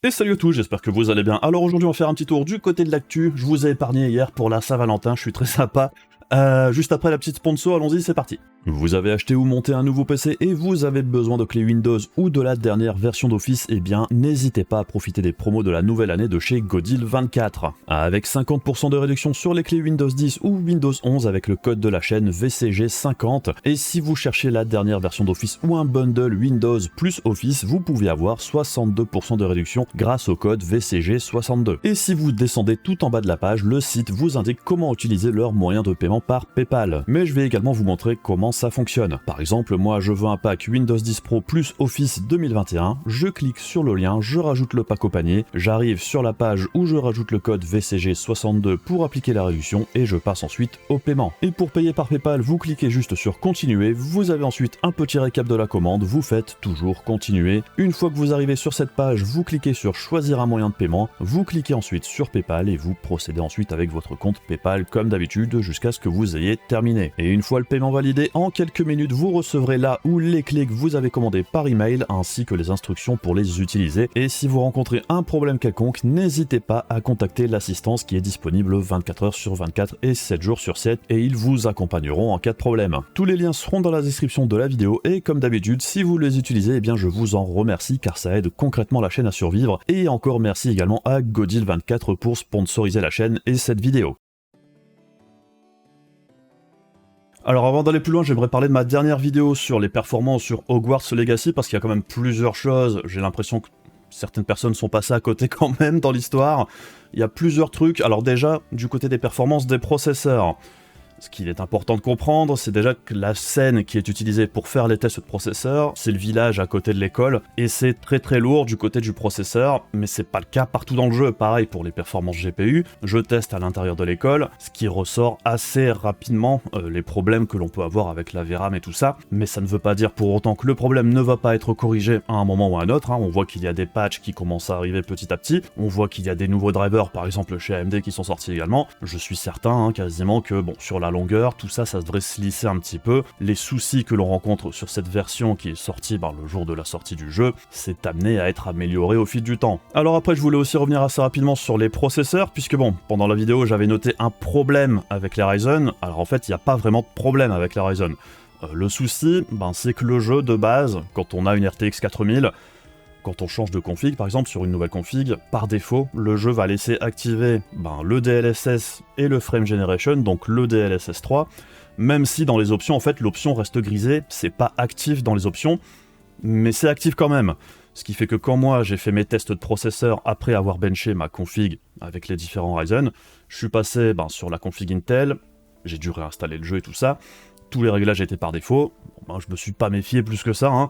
Et salut à tous, j'espère que vous allez bien. Alors aujourd'hui on va faire un petit tour du côté de l'actu. Je vous ai épargné hier pour la Saint-Valentin, je suis très sympa. Juste après la petite sponsor, allons-y, c'est parti. Vous avez acheté ou monté un nouveau PC et vous avez besoin de clés Windows ou de la dernière version d'Office, eh bien n'hésitez pas à profiter des promos de la nouvelle année de chez Godil24. Avec 50% de réduction sur les clés Windows 10 ou Windows 11 avec le code de la chaîne VCG50. Et si vous cherchez la dernière version d'Office ou un bundle Windows plus Office, vous pouvez avoir 62% de réduction grâce au code VCG62. Et si vous descendez tout en bas de la page, le site vous indique comment utiliser leur moyen de paiement par PayPal. Mais je vais également vous montrer comment ça fonctionne. Par exemple, moi je veux un pack Windows 10 Pro plus Office 2021, je clique sur le lien, je rajoute le pack au panier, j'arrive sur la page où je rajoute le code VCG62 pour appliquer la réduction et je passe ensuite au paiement. Et pour payer par PayPal, vous cliquez juste sur continuer, vous avez ensuite un petit récap de la commande, vous faites toujours continuer. Une fois que vous arrivez sur cette page, vous cliquez sur choisir un moyen de paiement, vous cliquez ensuite sur PayPal et vous procédez ensuite avec votre compte PayPal comme d'habitude jusqu'à ce que vous ayez terminé. Et une fois le paiement validé, en quelques minutes, vous recevrez là où les clés que vous avez commandées par email ainsi que les instructions pour les utiliser. Et si vous rencontrez un problème quelconque, n'hésitez pas à contacter l'assistance qui est disponible 24 h sur 24 et 7 jours sur 7 et ils vous accompagneront en cas de problème. Tous les liens seront dans la description de la vidéo et comme d'habitude, si vous les utilisez, eh bien je vous en remercie car ça aide concrètement la chaîne à survivre. Et encore merci également à Godil24 pour sponsoriser la chaîne et cette vidéo. Alors avant d'aller plus loin, j'aimerais parler de ma dernière vidéo sur les performances sur Hogwarts Legacy, parce qu'il y a quand même plusieurs choses, j'ai l'impression que certaines personnes sont passées à côté quand même dans l'histoire. Il y a plusieurs trucs, alors déjà, du côté des performances des processeurs, ce qu'il est important de comprendre, c'est déjà que la scène qui est utilisée pour faire les tests de processeur, c'est le village à côté de l'école, et c'est très lourd du côté du processeur, mais c'est pas le cas partout dans le jeu. Pareil pour les performances GPU, je teste à l'intérieur de l'école, ce qui ressort assez rapidement les problèmes que l'on peut avoir avec la VRAM et tout ça, mais ça ne veut pas dire pour autant que le problème ne va pas être corrigé à un moment ou à un autre, hein. On voit qu'il y a des patchs qui commencent à arriver petit à petit, on voit qu'il y a des nouveaux drivers, par exemple chez AMD, qui sont sortis également. Je suis certain, quasiment que, bon, sur la longueur, tout ça, ça devrait se lisser un petit peu. Les soucis que l'on rencontre sur cette version qui est sortie le jour de la sortie du jeu, c'est amené à être amélioré au fil du temps. Alors après, je voulais aussi revenir assez rapidement sur les processeurs, puisque bon, pendant la vidéo, j'avais noté un problème avec les Ryzen. Alors en fait, il n'y a pas vraiment de problème avec les Ryzen. Le souci, c'est que le jeu de base, quand on a une RTX 4000, quand on change de config, par exemple sur une nouvelle config, par défaut, le jeu va laisser activer le DLSS et le Frame Generation, donc le DLSS 3, même si dans les options, en fait, l'option reste grisée, c'est pas actif dans les options, mais c'est actif quand même. Ce qui fait que quand moi j'ai fait mes tests de processeur après avoir benché ma config avec les différents Ryzen, je suis passé sur la config Intel, j'ai dû réinstaller le jeu et tout ça, tous les réglages étaient par défaut, je me suis pas méfié plus que ça, hein.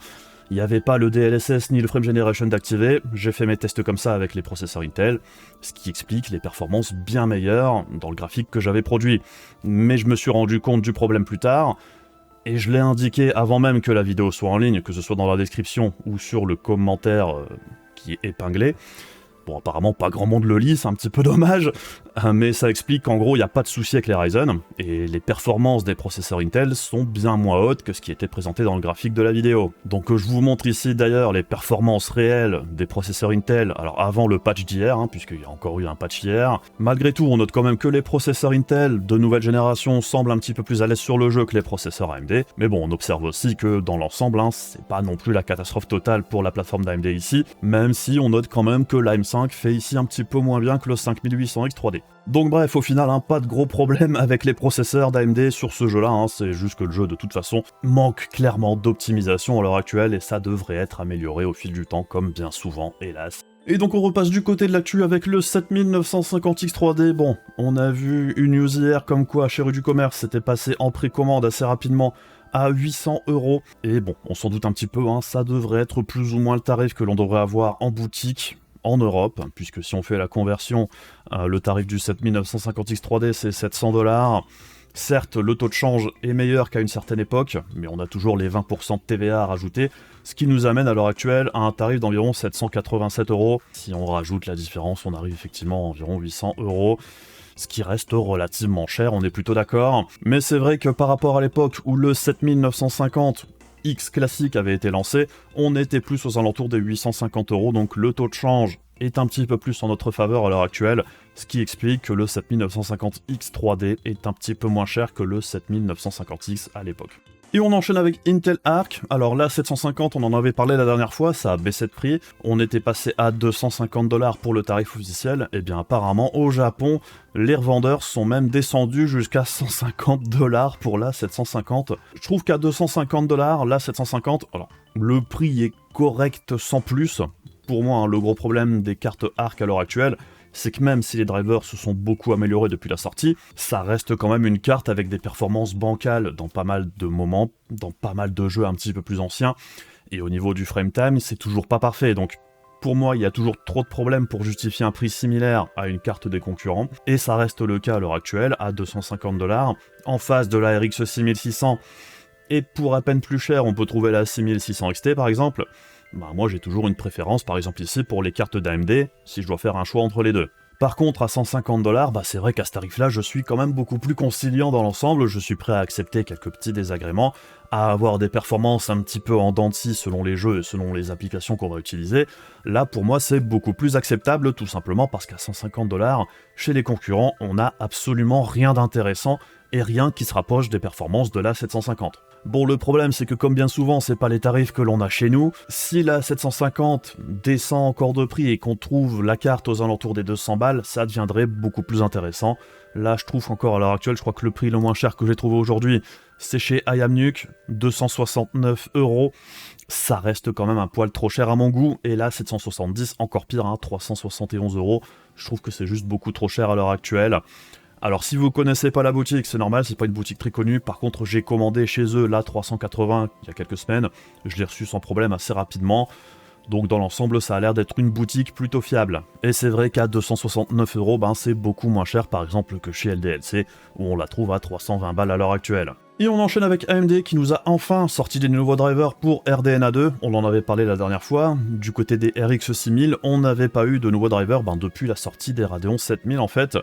Il n'y avait pas le DLSS ni le Frame Generation d'activer, j'ai fait mes tests comme ça avec les processeurs Intel, ce qui explique les performances bien meilleures dans le graphique que j'avais produit. Mais je me suis rendu compte du problème plus tard, et je l'ai indiqué avant même que la vidéo soit en ligne, que ce soit dans la description ou sur le commentaire qui est épinglé. Bon, apparemment, pas grand monde le lit, c'est un petit peu dommage, mais ça explique qu'en gros, il n'y a pas de souci avec les Ryzen, et les performances des processeurs Intel sont bien moins hautes que ce qui était présenté dans le graphique de la vidéo. Donc je vous montre ici d'ailleurs les performances réelles des processeurs Intel, alors avant le patch d'hier, puisqu'il y a encore eu un patch hier. Malgré tout, on note quand même que les processeurs Intel de nouvelle génération semblent un petit peu plus à l'aise sur le jeu que les processeurs AMD, mais bon, on observe aussi que dans l'ensemble, c'est pas non plus la catastrophe totale pour la plateforme d'AMD ici, même si on note quand même que l'AM5 fait ici un petit peu moins bien que le 5800X 3D. Donc bref, au final, pas de gros problème avec les processeurs d'AMD sur ce jeu-là, c'est juste que le jeu de toute façon manque clairement d'optimisation à l'heure actuelle et ça devrait être amélioré au fil du temps comme bien souvent, hélas. Et donc on repasse du côté de l'actu avec le 7950X 3D. Bon, on a vu une news hier comme quoi chez Rue du Commerce c'était passé en précommande assez rapidement à 800 €. Et bon, on s'en doute un petit peu, ça devrait être plus ou moins le tarif que l'on devrait avoir en boutique en Europe, puisque si on fait la conversion, le tarif du 7950X 3D c'est 700 $. Certes, le taux de change est meilleur qu'à une certaine époque, mais on a toujours les 20% de TVA à rajouter, ce qui nous amène à l'heure actuelle à un tarif d'environ 787 €. Si on rajoute la différence, on arrive effectivement à environ 800 €. Ce qui reste relativement cher, on est plutôt d'accord. Mais c'est vrai que par rapport à l'époque où le 7950 X classique avait été lancé, on était plus aux alentours des 850 €, donc le taux de change est un petit peu plus en notre faveur à l'heure actuelle, ce qui explique que le 7950X 3D est un petit peu moins cher que le 7950X à l'époque. Et on enchaîne avec Intel Arc. Alors là, 750, on en avait parlé la dernière fois, ça a baissé de prix. On était passé à 250$ pour le tarif officiel. Et bien apparemment, au Japon, les revendeurs sont même descendus jusqu'à 150$ pour la 750. Je trouve qu'à 250$, la 750, alors le prix est correct sans plus. Pour moi, hein, le gros problème des cartes Arc à l'heure actuelle, c'est que même si les drivers se sont beaucoup améliorés depuis la sortie, ça reste quand même une carte avec des performances bancales dans pas mal de moments, dans pas mal de jeux un petit peu plus anciens, et au niveau du frame time, c'est toujours pas parfait, donc pour moi, il y a toujours trop de problèmes pour justifier un prix similaire à une carte des concurrents, et ça reste le cas à l'heure actuelle, à 250$, en face de la RX 6600, et pour à peine plus cher, on peut trouver la 6600 XT par exemple. Bah moi j'ai toujours une préférence par exemple ici pour les cartes d'AMD, si je dois faire un choix entre les deux. Par contre à 150$, bah c'est vrai qu'à ce tarif là je suis quand même beaucoup plus conciliant dans l'ensemble, je suis prêt à accepter quelques petits désagréments, à avoir des performances un petit peu en dents de scie selon les jeux et selon les applications qu'on va utiliser. Là pour moi c'est beaucoup plus acceptable tout simplement parce qu'à 150$, chez les concurrents on n'a absolument rien d'intéressant et rien qui se rapproche des performances de la 750. Bon, le problème, c'est que comme bien souvent, c'est pas les tarifs que l'on a chez nous. Si la 750 descend encore de prix et qu'on trouve la carte aux alentours des 200$, ça deviendrait beaucoup plus intéressant. Là, je trouve encore à l'heure actuelle, je crois que le prix le moins cher que j'ai trouvé aujourd'hui, c'est chez Ayamnuke, 269€. Ça reste quand même un poil trop cher à mon goût. Et là, 770, encore pire, hein, 371€. Je trouve que c'est juste beaucoup trop cher à l'heure actuelle. Alors si vous connaissez pas la boutique, c'est normal, c'est pas une boutique très connue. Par contre, j'ai commandé chez eux la 380 il y a quelques semaines. Je l'ai reçu sans problème assez rapidement. Donc dans l'ensemble, ça a l'air d'être une boutique plutôt fiable. Et c'est vrai qu'à 269€, ben, c'est beaucoup moins cher par exemple que chez LDLC, où on la trouve à 320$ à l'heure actuelle. Et on enchaîne avec AMD qui nous a enfin sorti des nouveaux drivers pour RDNA 2, on en avait parlé la dernière fois. Du côté des RX 6000, on n'avait pas eu de nouveaux drivers depuis la sortie des Radeon 7000 en fait.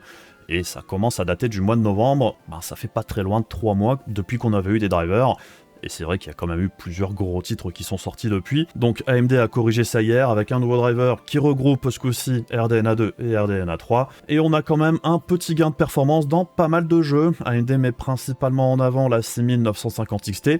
Et ça commence à dater du mois de novembre, ça fait pas très loin de 3 mois depuis qu'on avait eu des drivers. Et c'est vrai qu'il y a quand même eu plusieurs gros titres qui sont sortis depuis. Donc AMD a corrigé ça hier avec un nouveau driver qui regroupe ce coup-ci RDNA 2 et RDNA 3. Et on a quand même un petit gain de performance dans pas mal de jeux. AMD met principalement en avant la 6950 XT.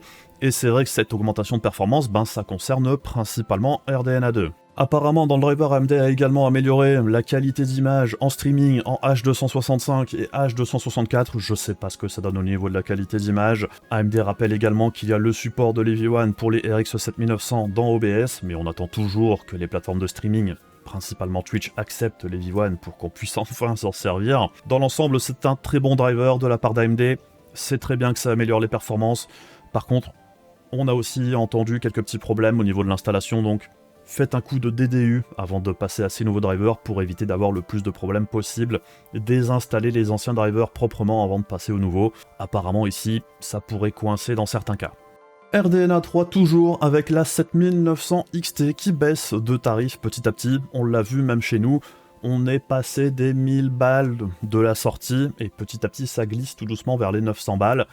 Et c'est vrai que cette augmentation de performance, ça concerne principalement RDNA 2. Apparemment, dans le driver, AMD a également amélioré la qualité d'image en streaming en H265 et H264. Je sais pas ce que ça donne au niveau de la qualité d'image. AMD rappelle également qu'il y a le support de l'EV1 pour les RX 7900 dans OBS, mais on attend toujours que les plateformes de streaming, principalement Twitch, acceptent l'EV1 pour qu'on puisse enfin s'en servir. Dans l'ensemble, c'est un très bon driver de la part d'AMD. C'est très bien que ça améliore les performances. Par contre, on a aussi entendu quelques petits problèmes au niveau de l'installation, donc faites un coup de DDU avant de passer à ces nouveaux drivers pour éviter d'avoir le plus de problèmes possible. Désinstaller les anciens drivers proprement avant de passer aux nouveaux. Apparemment ici, ça pourrait coincer dans certains cas. RDNA 3 toujours avec la 7900 XT qui baisse de tarif petit à petit. On l'a vu même chez nous. On est passé des 1000 balles de la sortie et petit à petit ça glisse tout doucement vers les 900 balles.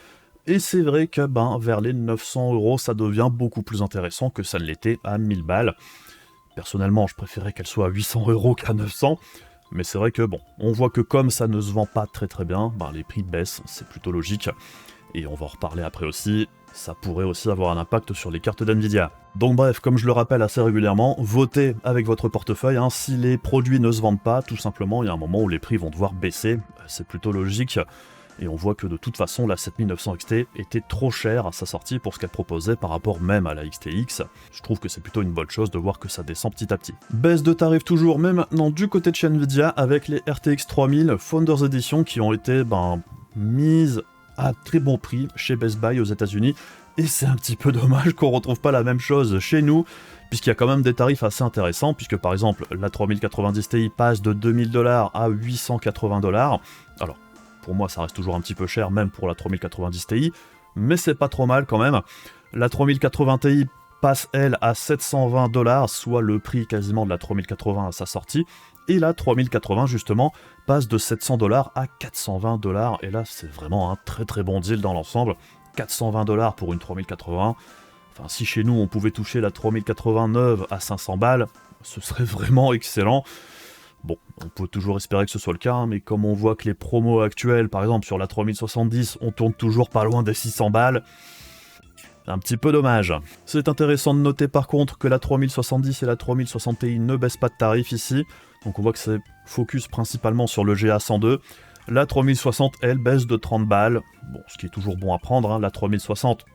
Et c'est vrai que vers les 900€, ça devient beaucoup plus intéressant que ça ne l'était à 1000 balles. Personnellement, je préférais qu'elle soit à 800€ qu'à 900, mais c'est vrai que on voit que comme ça ne se vend pas très bien, les prix baissent, c'est plutôt logique. Et on va en reparler après aussi, ça pourrait aussi avoir un impact sur les cartes d'NVIDIA. Donc bref, comme je le rappelle assez régulièrement, votez avec votre portefeuille, si les produits ne se vendent pas, tout simplement, il y a un moment où les prix vont devoir baisser, c'est plutôt logique. Et on voit que de toute façon, la 7900 XT était trop chère à sa sortie pour ce qu'elle proposait par rapport même à la XTX. Je trouve que c'est plutôt une bonne chose de voir que ça descend petit à petit. Baisse de tarif toujours, mais maintenant du côté de chez Nvidia, avec les RTX 3000 Founders Edition qui ont été mises à très bon prix chez Best Buy aux États-Unis. Et c'est un petit peu dommage qu'on retrouve pas la même chose chez nous, puisqu'il y a quand même des tarifs assez intéressants, puisque par exemple, la 3090 Ti passe de 2000$ à 880$. Alors, pour moi, ça reste toujours un petit peu cher, même pour la 3090 Ti, mais c'est pas trop mal quand même. La 3080 Ti passe, elle, à 720$, soit le prix quasiment de la 3080 à sa sortie, et la 3080, justement, passe de 700$ à 420$, et là, c'est vraiment un très bon deal dans l'ensemble. 420$ pour une 3080, enfin, si chez nous, on pouvait toucher la 3080 neuve à 500 balles, ce serait vraiment excellent. Bon, on peut toujours espérer que ce soit le cas, hein, mais comme on voit que les promos actuelles, par exemple sur la 3070, on tourne toujours pas loin des 600 balles, c'est un petit peu dommage. C'est intéressant de noter par contre que la 3070 et la 3060 Ti ne baissent pas de tarif ici, donc on voit que c'est focus principalement sur le GA102. La 3060, elle, baisse de 30 balles, bon, ce qui est toujours bon à prendre, hein. La 3060,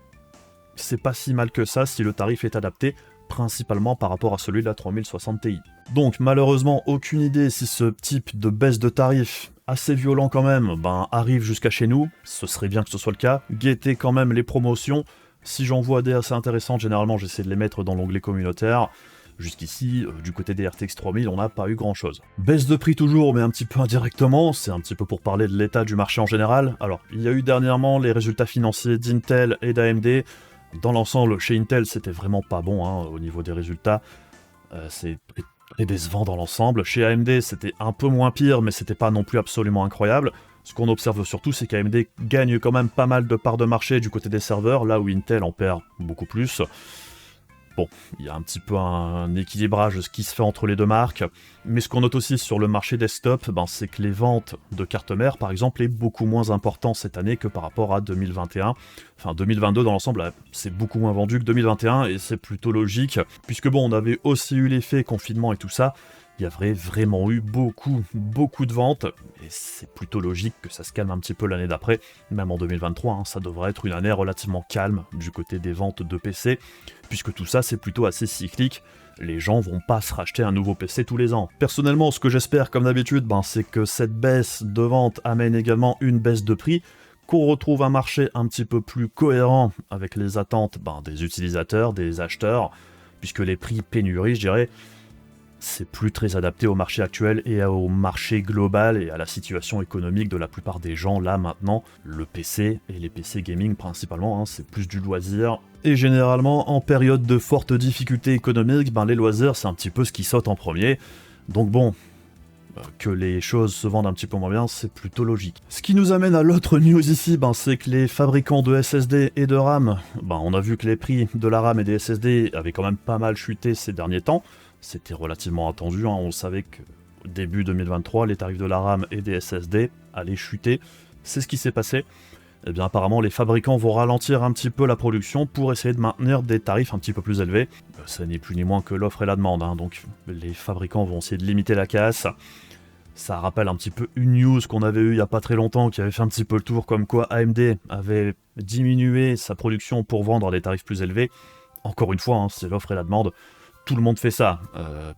c'est pas si mal que ça si le tarif est adapté, principalement par rapport à celui de la 3060 Ti. Donc malheureusement, aucune idée si ce type de baisse de tarif, assez violent quand même, arrive jusqu'à chez nous, ce serait bien que ce soit le cas. Guettez quand même les promotions, si j'en vois des assez intéressantes, généralement j'essaie de les mettre dans l'onglet communautaire. Jusqu'ici, du côté des RTX 3000, on n'a pas eu grand chose. Baisse de prix toujours, mais un petit peu indirectement, c'est un petit peu pour parler de l'état du marché en général. Alors, il y a eu dernièrement les résultats financiers d'Intel et d'AMD. Dans l'ensemble, chez Intel, c'était vraiment pas bon hein, au niveau des résultats. C'est très décevant dans l'ensemble. Chez AMD, c'était un peu moins pire, mais c'était pas non plus absolument incroyable. Ce qu'on observe surtout, c'est qu'AMD gagne quand même pas mal de parts de marché du côté des serveurs, là où Intel en perd beaucoup plus. Bon, il y a un petit peu un équilibrage de ce qui se fait entre les deux marques, mais ce qu'on note aussi sur le marché desktop, c'est que les ventes de cartes mères, par exemple, est beaucoup moins important cette année que par rapport à 2021. Enfin, 2022 dans l'ensemble, c'est beaucoup moins vendu que 2021, et c'est plutôt logique, puisque bon, on avait aussi eu l'effet confinement et tout ça, il y avait vraiment eu beaucoup de ventes, et c'est plutôt logique que ça se calme un petit peu l'année d'après, même en 2023, ça devrait être une année relativement calme du côté des ventes de PC, puisque tout ça c'est plutôt assez cyclique, les gens vont pas se racheter un nouveau PC tous les ans. Personnellement, ce que j'espère comme d'habitude, c'est que cette baisse de vente amène également une baisse de prix, qu'on retrouve un marché un petit peu plus cohérent avec les attentes des utilisateurs, des acheteurs, puisque les prix pénurie, je dirais, c'est plus très adapté au marché actuel et au marché global et à la situation économique de la plupart des gens là maintenant. Le PC et les PC gaming principalement, c'est plus du loisir. Et généralement, en période de forte difficulté économique, les loisirs c'est un petit peu ce qui saute en premier. Donc bon, que les choses se vendent un petit peu moins bien, c'est plutôt logique. Ce qui nous amène à l'autre news ici, c'est que les fabricants de SSD et de RAM, on a vu que les prix de la RAM et des SSD avaient quand même pas mal chuté ces derniers temps. C'était relativement attendu, on savait qu'au début 2023, les tarifs de la RAM et des SSD allaient chuter. C'est ce qui s'est passé. Et bien apparemment, les fabricants vont ralentir un petit peu la production pour essayer de maintenir des tarifs un petit peu plus élevés. Ça n'est plus ni moins que l'offre et la demande, donc les fabricants vont essayer de limiter la casse. Ça rappelle un petit peu une news qu'on avait eue il n'y a pas très longtemps, qui avait fait un petit peu le tour, comme quoi AMD avait diminué sa production pour vendre à des tarifs plus élevés. Encore une fois, c'est l'offre et la demande. Tout le monde fait ça,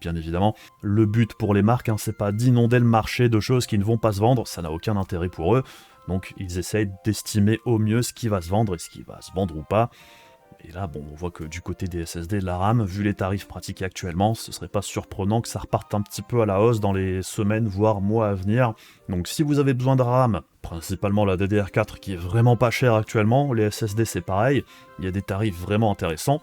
bien évidemment. Le but pour les marques, c'est pas d'inonder le marché de choses qui ne vont pas se vendre, ça n'a aucun intérêt pour eux. Donc ils essayent d'estimer au mieux ce qui va se vendre et ce qui va se vendre ou pas. Et là, on voit que du côté des SSD et de la RAM, vu les tarifs pratiqués actuellement, ce serait pas surprenant que ça reparte un petit peu à la hausse dans les semaines, voire mois à venir. Donc si vous avez besoin de RAM, principalement la DDR4 qui est vraiment pas chère actuellement, les SSD c'est pareil, il y a des tarifs vraiment intéressants,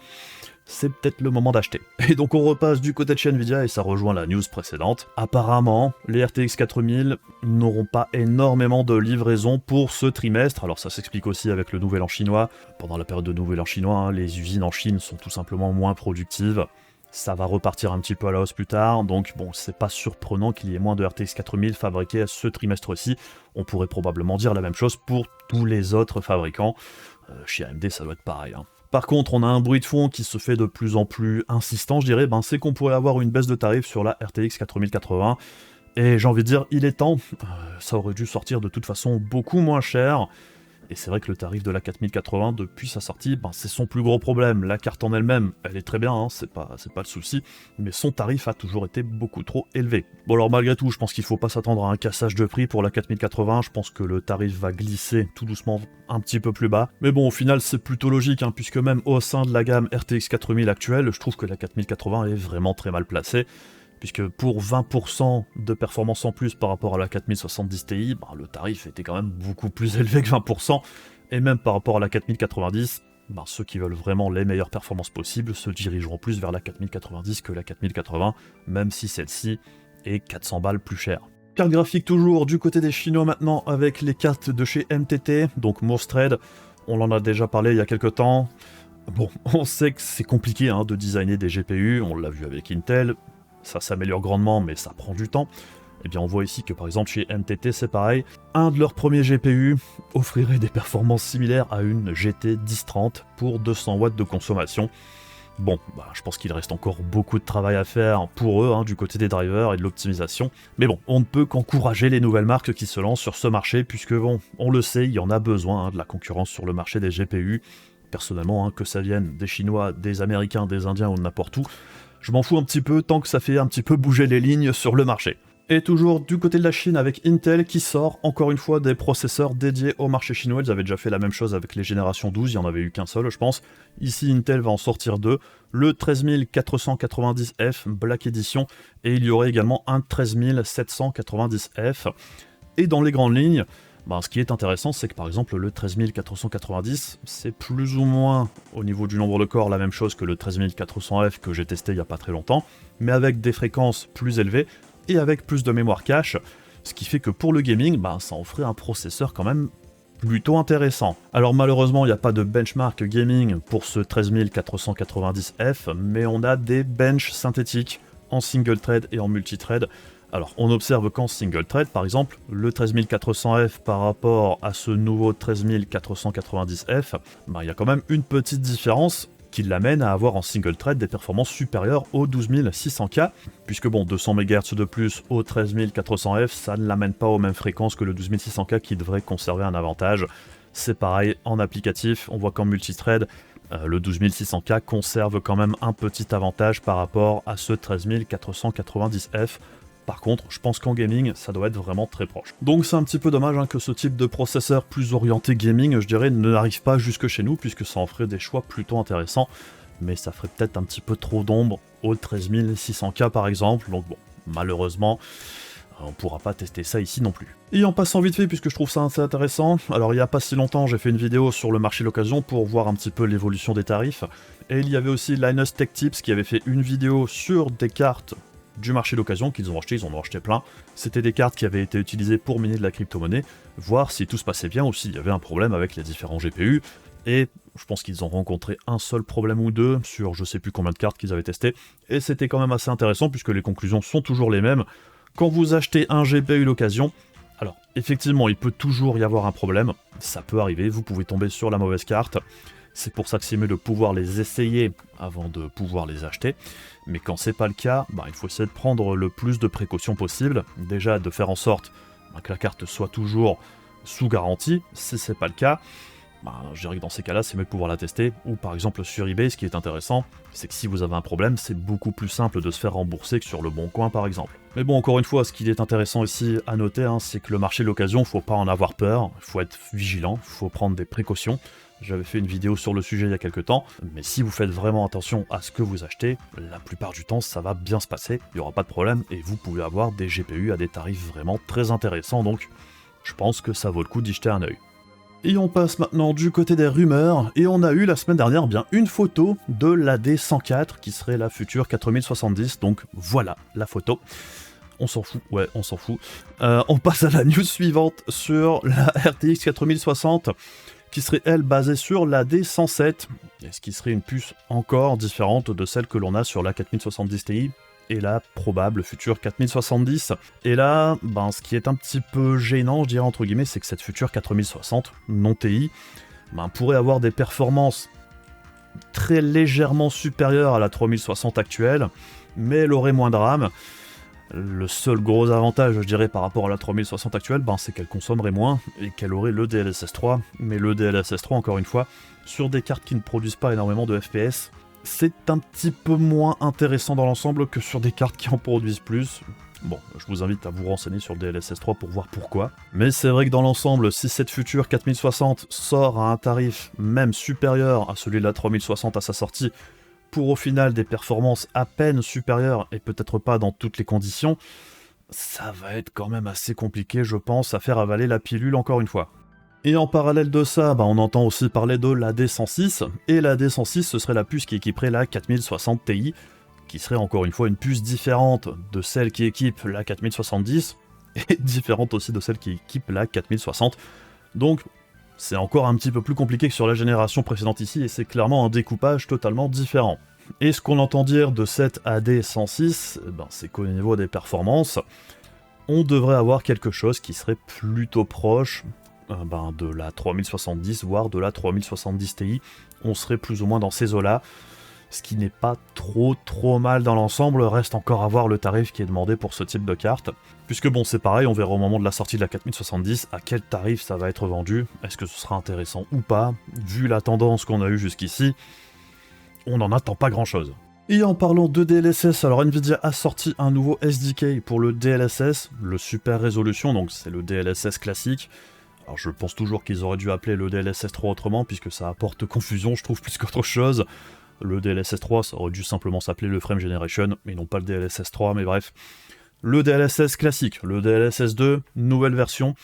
c'est peut-être le moment d'acheter. Et donc on repasse du côté de chez Nvidia et ça rejoint la news précédente. Apparemment, les RTX 4000 n'auront pas énormément de livraison pour ce trimestre. Alors ça s'explique aussi avec le nouvel an chinois. Pendant la période de nouvel an chinois, les usines en Chine sont tout simplement moins productives. Ça va repartir un petit peu à la hausse plus tard, donc c'est pas surprenant qu'il y ait moins de RTX 4000 fabriqués ce trimestre-ci. On pourrait probablement dire la même chose pour tous les autres fabricants. Chez AMD, ça doit être pareil. Par contre, on a un bruit de fond qui se fait de plus en plus insistant, je dirais, c'est qu'on pourrait avoir une baisse de tarif sur la RTX 4080. Et j'ai envie de dire, il est temps, ça aurait dû sortir de toute façon beaucoup moins cher. Et c'est vrai que le tarif de la 4080, depuis sa sortie, c'est son plus gros problème. La carte en elle-même, elle est très bien, c'est pas le souci, mais son tarif a toujours été beaucoup trop élevé. Bon alors malgré tout, je pense qu'il faut pas s'attendre à un cassage de prix pour la 4080, je pense que le tarif va glisser tout doucement un petit peu plus bas. Mais bon, au final, c'est plutôt logique, puisque même au sein de la gamme RTX 4000 actuelle, je trouve que la 4080 est vraiment très mal placée. Puisque pour 20% de performance en plus par rapport à la 4070 Ti, le tarif était quand même beaucoup plus élevé que 20%, et même par rapport à la 4090, ceux qui veulent vraiment les meilleures performances possibles se dirigeront plus vers la 4090 que la 4080, même si celle-ci est 400 balles plus chère. Carte graphique toujours du côté des Chinois maintenant avec les cartes de chez MTT, donc Morse Trade, on en a déjà parlé il y a quelques temps. Bon, on sait que c'est compliqué de designer des GPU, on l'a vu avec Intel. ça s'améliore grandement, mais ça prend du temps. Et bien on voit ici que par exemple chez NTT c'est pareil, un de leurs premiers GPU offrirait des performances similaires à une GT 1030 pour 200 watts de consommation. Bon, je pense qu'il reste encore beaucoup de travail à faire pour eux, du côté des drivers et de l'optimisation. Mais bon, on ne peut qu'encourager les nouvelles marques qui se lancent sur ce marché, puisque bon, on le sait, il y en a besoin de la concurrence sur le marché des GPU. Personnellement, que ça vienne des Chinois, des Américains, des Indiens ou de n'importe où, je m'en fous un petit peu tant que ça fait un petit peu bouger les lignes sur le marché. Et toujours du côté de la Chine avec Intel qui sort encore une fois des processeurs dédiés au marché chinois. Ils avaient déjà fait la même chose avec les générations 12, il n'y en avait eu qu'un seul je pense. Ici Intel va en sortir deux, le 13490F Black Edition et il y aurait également un 13790F. Et dans les grandes lignes, ce qui est intéressant c'est que par exemple le 13490 c'est plus ou moins au niveau du nombre de corps la même chose que le 13400F que j'ai testé il n'y a pas très longtemps, mais avec des fréquences plus élevées et avec plus de mémoire cache, ce qui fait que pour le gaming, ça offrait un processeur quand même plutôt intéressant. Alors malheureusement, il n'y a pas de benchmark gaming pour ce 13490F, mais on a des benches synthétiques en single thread et en multithread. Alors on observe qu'en single thread, par exemple, le 13400F par rapport à ce nouveau 13490F, il y a quand même une petite différence qui l'amène à avoir en single thread des performances supérieures au 12600K, puisque bon, 200 MHz de plus au 13400F, ça ne l'amène pas aux mêmes fréquences que le 12600K qui devrait conserver un avantage. C'est pareil en applicatif, on voit qu'en multithread, le 12600K conserve quand même un petit avantage par rapport à ce 13490F. Par contre, je pense qu'en gaming, ça doit être vraiment très proche. Donc c'est un petit peu dommage que ce type de processeur plus orienté gaming, je dirais, n'arrive pas jusque chez nous, puisque ça en ferait des choix plutôt intéressants, mais ça ferait peut-être un petit peu trop d'ombre au 13600K par exemple, donc bon, malheureusement, on pourra pas tester ça ici non plus. Et en passant vite fait, puisque je trouve ça assez intéressant, alors il y a pas si longtemps, j'ai fait une vidéo sur le marché d'occasion pour voir un petit peu l'évolution des tarifs, et il y avait aussi Linus Tech Tips qui avait fait une vidéo sur des cartes du marché d'occasion qu'ils ont acheté, ils en ont acheté plein. C'était des cartes qui avaient été utilisées pour miner de la crypto-monnaie, voir si tout se passait bien ou s'il y avait un problème avec les différents GPU. Et je pense qu'ils ont rencontré un seul problème ou deux sur je sais plus combien de cartes qu'ils avaient testé. Et c'était quand même assez intéressant puisque les conclusions sont toujours les mêmes. Quand vous achetez un GPU d'occasion, alors effectivement il peut toujours y avoir un problème, ça peut arriver, vous pouvez tomber sur la mauvaise carte. C'est pour ça que c'est mieux de pouvoir les essayer avant de pouvoir les acheter. Mais quand c'est pas le cas, il faut essayer de prendre le plus de précautions possible. Déjà de faire en sorte que la carte soit toujours sous garantie. Si c'est pas le cas, je dirais que dans ces cas-là, c'est mieux de pouvoir la tester. Ou par exemple sur eBay, ce qui est intéressant, c'est que si vous avez un problème, c'est beaucoup plus simple de se faire rembourser que sur le Bon Coin par exemple. Mais bon, encore une fois, ce qui est intéressant ici à noter, c'est que le marché de l'occasion, faut pas en avoir peur, il faut être vigilant, il faut prendre des précautions. J'avais fait une vidéo sur le sujet il y a quelques temps, mais si vous faites vraiment attention à ce que vous achetez, la plupart du temps ça va bien se passer, il n'y aura pas de problème, et vous pouvez avoir des GPU à des tarifs vraiment très intéressants, donc je pense que ça vaut le coup d'y jeter un œil. Et on passe maintenant du côté des rumeurs, et on a eu la semaine dernière une photo de l'AD104 qui serait la future 4070, donc voilà la photo. On s'en fout, ouais, on s'en fout. On passe à la news suivante sur la RTX 4060, qui serait elle basée sur la D107, et ce qui serait une puce encore différente de celle que l'on a sur la 4070 Ti et la probable future 4070. Et là, ce qui est un petit peu gênant, je dirais entre guillemets, c'est que cette future 4060 non Ti pourrait avoir des performances très légèrement supérieures à la 3060 actuelle, mais elle aurait moins de RAM. Le seul gros avantage, je dirais, par rapport à la 3060 actuelle, c'est qu'elle consommerait moins et qu'elle aurait le DLSS 3. Mais le DLSS 3, encore une fois, sur des cartes qui ne produisent pas énormément de FPS, c'est un petit peu moins intéressant dans l'ensemble que sur des cartes qui en produisent plus. Bon, je vous invite à vous renseigner sur le DLSS 3 pour voir pourquoi. Mais c'est vrai que dans l'ensemble, si cette future 4060 sort à un tarif même supérieur à celui de la 3060 à sa sortie, pour au final des performances à peine supérieures, et peut-être pas dans toutes les conditions, ça va être quand même assez compliqué, je pense, à faire avaler la pilule encore une fois. Et en parallèle de ça, on entend aussi parler de la D106, et la D106, ce serait la puce qui équiperait la 4060 Ti, qui serait encore une fois une puce différente de celle qui équipe la 4070, et différente aussi de celle qui équipe la 4060. Donc, c'est encore un petit peu plus compliqué que sur la génération précédente ici, et c'est clairement un découpage totalement différent. Et ce qu'on entend dire de cette AD106, c'est qu'au niveau des performances, on devrait avoir quelque chose qui serait plutôt proche de la 3070, voire de la 3070 Ti. On serait plus ou moins dans ces eaux-là, ce qui n'est pas trop mal dans l'ensemble. Reste encore à voir le tarif qui est demandé pour ce type de carte. Puisque bon, c'est pareil, on verra au moment de la sortie de la 4070 à quel tarif ça va être vendu. Est-ce que ce sera intéressant ou pas? Vu la tendance qu'on a eue jusqu'ici, on n'en attend pas grand-chose. Et en parlant de DLSS, alors Nvidia a sorti un nouveau SDK pour le DLSS, le Super Résolution, donc c'est le DLSS classique. Alors je pense toujours qu'ils auraient dû appeler le DLSS 3 autrement, puisque ça apporte confusion, je trouve, plus qu'autre chose. Le DLSS 3, ça aurait dû simplement s'appeler le Frame Generation, mais non pas le DLSS 3, mais bref. Le DLSS classique, le DLSS 2, nouvelle version.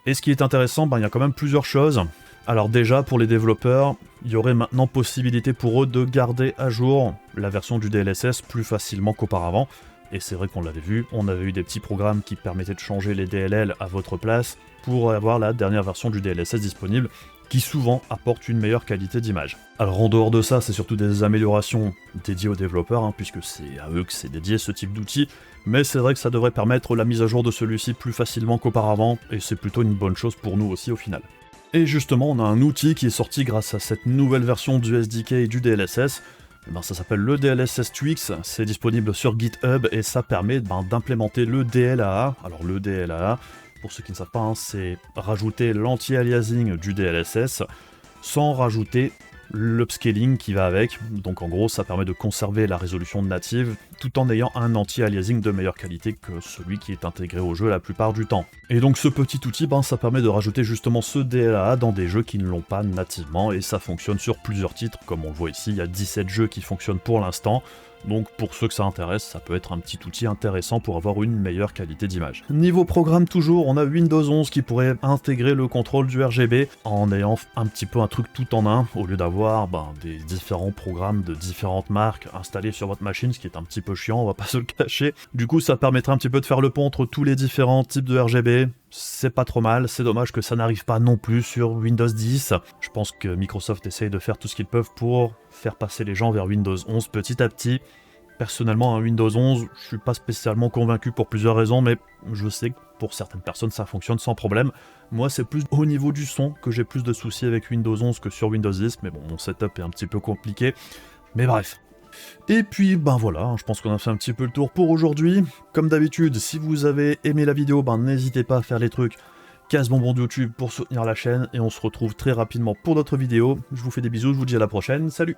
Et ce qui est intéressant, il y a quand même plusieurs choses. Alors déjà, pour les développeurs, il y aurait maintenant possibilité pour eux de garder à jour la version du DLSS plus facilement qu'auparavant. Et c'est vrai qu'on l'avait vu, on avait eu des petits programmes qui permettaient de changer les DLL à votre place pour avoir la dernière version du DLSS disponible, qui souvent apporte une meilleure qualité d'image. Alors en dehors de ça, c'est surtout des améliorations dédiées aux développeurs, puisque c'est à eux que c'est dédié ce type d'outil, mais c'est vrai que ça devrait permettre la mise à jour de celui-ci plus facilement qu'auparavant, et c'est plutôt une bonne chose pour nous aussi au final. Et justement, on a un outil qui est sorti grâce à cette nouvelle version du SDK et du DLSS. Ça s'appelle le DLSS Tweaks, c'est disponible sur GitHub et ça permet d'implémenter le DLAA. Alors le DLAA, pour ceux qui ne savent pas, c'est rajouter l'anti-aliasing du DLSS sans rajouter l'upscaling qui va avec. Donc en gros, ça permet de conserver la résolution native tout en ayant un anti-aliasing de meilleure qualité que celui qui est intégré au jeu la plupart du temps. Et donc ce petit outil, ça permet de rajouter justement ce DLAA dans des jeux qui ne l'ont pas nativement, et ça fonctionne sur plusieurs titres, comme on le voit ici, il y a 17 jeux qui fonctionnent pour l'instant. Donc pour ceux que ça intéresse, ça peut être un petit outil intéressant pour avoir une meilleure qualité d'image. Niveau programme toujours, on a Windows 11 qui pourrait intégrer le contrôle du RGB en ayant un petit peu un truc tout en un, au lieu d'avoir des différents programmes de différentes marques installés sur votre machine, ce qui est un petit peu chiant, on va pas se le cacher. Du coup ça permettrait un petit peu de faire le pont entre tous les différents types de RGB. C'est pas trop mal, c'est dommage que ça n'arrive pas non plus sur Windows 10. Je pense que Microsoft essaye de faire tout ce qu'ils peuvent pour faire passer les gens vers Windows 11 petit à petit. Personnellement, un Windows 11, je suis pas spécialement convaincu pour plusieurs raisons, mais je sais que pour certaines personnes ça fonctionne sans problème. Moi c'est plus au niveau du son que j'ai plus de soucis avec Windows 11 que sur Windows 10, mais bon, mon setup est un petit peu compliqué. Mais bref. Et puis voilà, je pense qu'on a fait un petit peu le tour pour aujourd'hui. Comme d'habitude, si vous avez aimé la vidéo, n'hésitez pas à faire les trucs casse bonbon de YouTube pour soutenir la chaîne, et on se retrouve très rapidement pour d'autres vidéos. Je vous fais des bisous, je vous dis à la prochaine, salut!